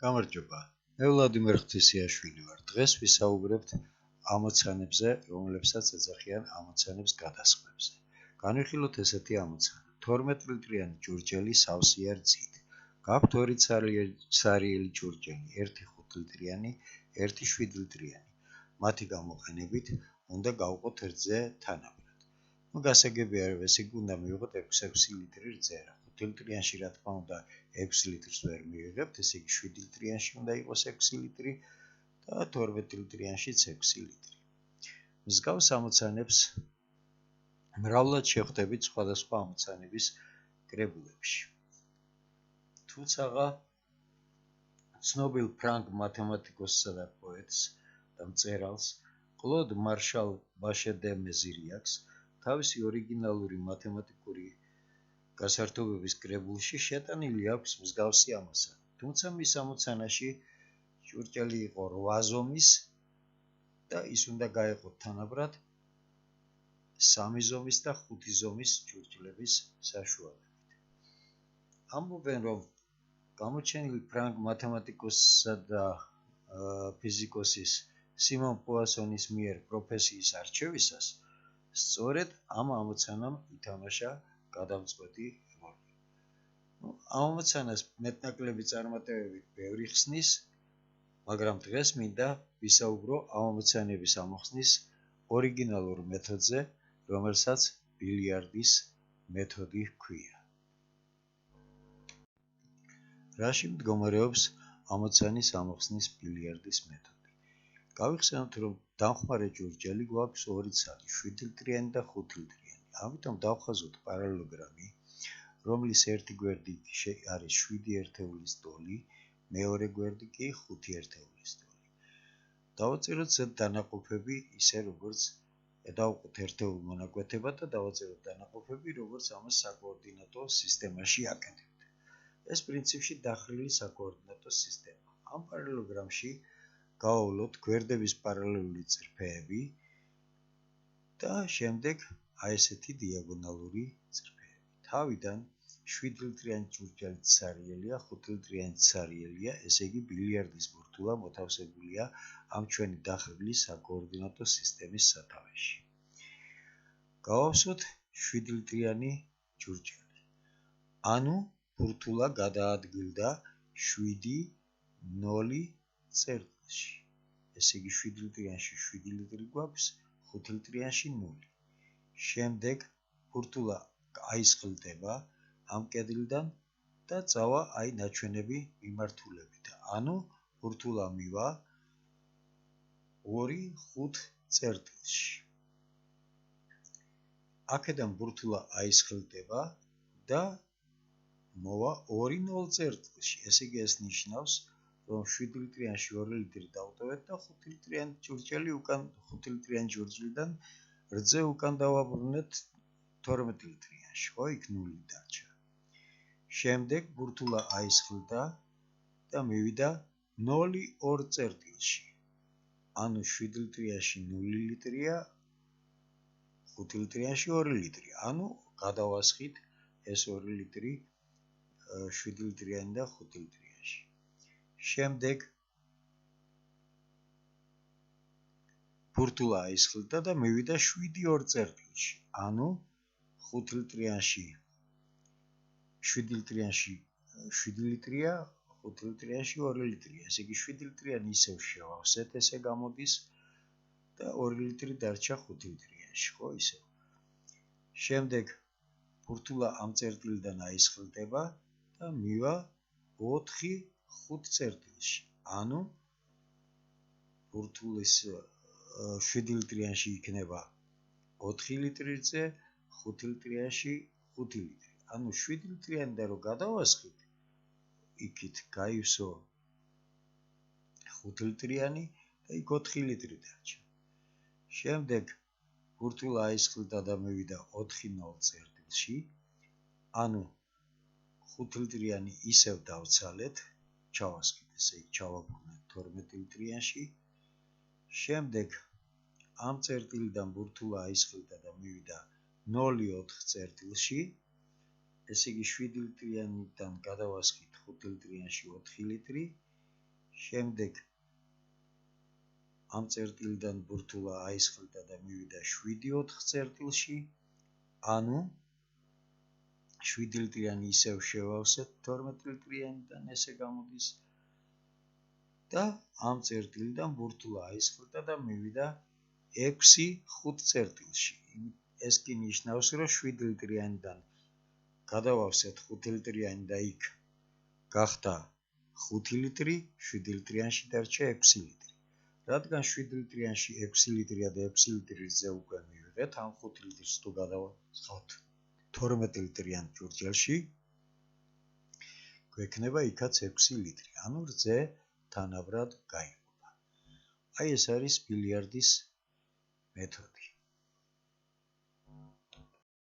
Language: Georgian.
გამარჯობა. მე ვლადიმერ ღვთისიაშვილი ვარ. დღეს ვისაუბრებთ ამოცანებზე, რომლებსაც ეძახიან ამოცანებს გადასხმებზე. განვიხილოთ ესეთი ამოცანა. 12 ლიტრიანი ჭურჭელი სავსეა რძით. გაქვთ 2 ცარიელი ჭურჭელი, 1 5 ლიტრიანი, 1 7 ლიტრიანი. მათი გამოყენებით უნდა გავყოთ რძე თანაბრად. გასაგები არ ეს იგი უნდა მივიღოთ 6 ლიტრი რძე. 5 ლიტრიანში რა თქმა უნდა 6 ლიტრს ვერ მივიღებთ, ესე იგი 7 ლიტრიანში უნდა იყოს 6 ლიტრი და 12 ლიტრიანშიც 6 ლიტრი. მსგავს ამოცანებს მრავლად შეხვდებით სხვადასხვა ამოცანების კრებულებში. თუმცა ცნობილ ფრანგ მათემატიკოსსა და პოეტს და მწერალს კლოდ მარშალ ბაშე დე მეზირიაკს თავისი ორიგინალური მათემატიკური გასართობების კრებულში შეტანილი აქვს მსგავსი ამოცანა. თუმცა მის ამოცანაში ჭურჭელი იყო 8 ზომის და ის უნდა გაეყოთ თანაბრად 3 ზომის და 5 ზომის ჭურჭლების საშუალებით. ამბობენ, რომ გამოჩენილი ფრანგ მათემატიკოსსა და ფიზიკოსის სიმონ პუასონის მიერ პროფესიის არჩევისას სწორედ ამ ამოცანამ ითამაშა გადამწყვეტი როლი. ამ ამოცანას მეტნაკლები წარმატებებით ბევრი ხსნის, მაგრამ დღეს მინდა ვისაუბრო ამ ამოცანების ამოხსნის ორიგინალურ მეთოდზე, რომელსაც ბილიარდის მეთოდი ჰქვია. რაში მდგომარეობს ამოცანის ამოხსნის ბილიარდის მეთოდი? გავიხსენოთ, რომ დამხმარე ჭურჭელი გვაქვს 2 ცალი, 7 ლიტრიანი და 5 ლიტრიანი. ამიტომ დავხაზოთ პარალელოგრამი, რომლის ერთი გვერდი არის 7 ერთეულის ტოლი, მეორე გვერდი კი 5 ერთეულის ტოლი. დავაწეროთ ზედ დანაყოფები ისე, როგორც დავყოთ ერთეულ მონაკვეთებად და დავაწეროთ დანაყოფები, როგორც ამას საკოორდინატო სისტემაში აკეთებთ. ეს პრინციპში დახრილი საკოორდინატო სისტემა. ამ პარალელოგრამში გავავლოთ გვერდების პარალელური წრფეები და შემდეგ ესეთი დიაგონალური წრფეები. თავიდან 7 ლიტრიანი ჭურჭელი ცარიელია, 5 ლიტრიანი ცარიელია, ესე იგი ბილიარდის ბურთულა მოთავსებულია ამ ჩვენი დახრილი საკოორდინატო სისტემის სათავეში. გავავსოთ 7 ლიტრიანი ჭურჭელი. ანუ ბურთულა გადაადგილდა 7 0 წერტილში. ესე იგი 7 ლიტრიანში 7 ლიტრი გვაქვს, 5 ლიტრიანში 0. შემდეგ ბურთულა აისხლდება ამ კედლიდან და წავა ნაჩვენები მიმართულებით. ანუ ბურთულა მივა 2 5 წერტილში. აქედან ბურთულა აისხლდება და მოვა 2 0 წერტილში. ესე იგი ეს ნიშნავს, რომ 7 ლიტრიანში 2 ლიტრი დავტოვეთ და 5 ლიტრიანი ჭურჭლიდან რძე უკან დავაბრუნეთ 12 ლიტრიანში, ხო, იქ 0 დარჩა. შემდეგ ბურთულა აისხლდა და მივიდა 0 2 წერტილში. ანუ 7 ლიტრიანში 0 ლიტრია, 5 ლიტრიანში 2 ლიტრი. ანუ გადავასხით ეს 2 ლიტრი 7 ლიტრიანი და 5 ლიტრიანში. შემდეგ ბურთულა აისხლდა და მივიდა 7 2 წერტილში. ანუ 5 ლიტრიანში 7 ლიტრია, 5 ლიტრიანში 2 ლიტრია. ესე იგი 7 ლიტრიანი ისევ შევავსეთ, ესე გამოდის და 2 ლიტრი დარჩა 5 ლიტრიანში, ხო, ისევ. შემდეგ ბურთულა ამ წერტილიდან აისხლდება და მივა 4 5 წერტილში. ანუ ბურთულის 7 ლიტრიანში იქნება 4 ლიტრი რძე, 5 ლიტრიანში 5 ლიტრი. ანუ 7 ლიტრიანიდან რო გადავასხით, იქით გაივსო 5 ლიტრიანი და იქ 4 ლიტრი დარჩა. შემდეგ ბურთულა აისხლდა და მივიდა 4 0 წერტილში. ანუ 5 ლიტრიანი ისევ დავცალეთ, ჩავასხით, ესე იგი ჩავაბრუნეთ 12 ლიტრიანში. შემდეგ ამ წერტილიდან ბურთულა აისხლდა და მივიდა 0 4 წერტილში. ესე იგი 7 ლიტრიანიდან გადავასხით 5 ლიტრიანში 4 ლიტრი შემდეგ ამ წერტილიდან ბურთულა აისხლდა და მივიდა 7-4 წერტილში, ანუ 7 ლიტრიანი ისევ შევავსეთ 12 ლიტრიანიდან, ესე გამოდის და ამ წერტილიდან ბურთულა აისხლდა და მივიდა 6-5 წერტილში. ეს კი ნიშნავს, რომ 7 ლიტრიანიდან გადავავსეთ 5 ლიტრიანი და იქ გახდა 5 ლიტრი, 7 ლიტრიანში დარჩა 6 ლიტრი. რადგან 7 ლიტრიანში 6 ליტრია და 6 ლიტრზე უკვე მივიღეთ, ამ 5 ლიტრს თუ გადავაწყოთ 12 ლიტრიან ჭურჭელში, გვექნება იქაც 6 ლიტრი, ანუ რძე თანაბრად გაიყოფა. აი ეს არის ბილიარდის მეთოდი.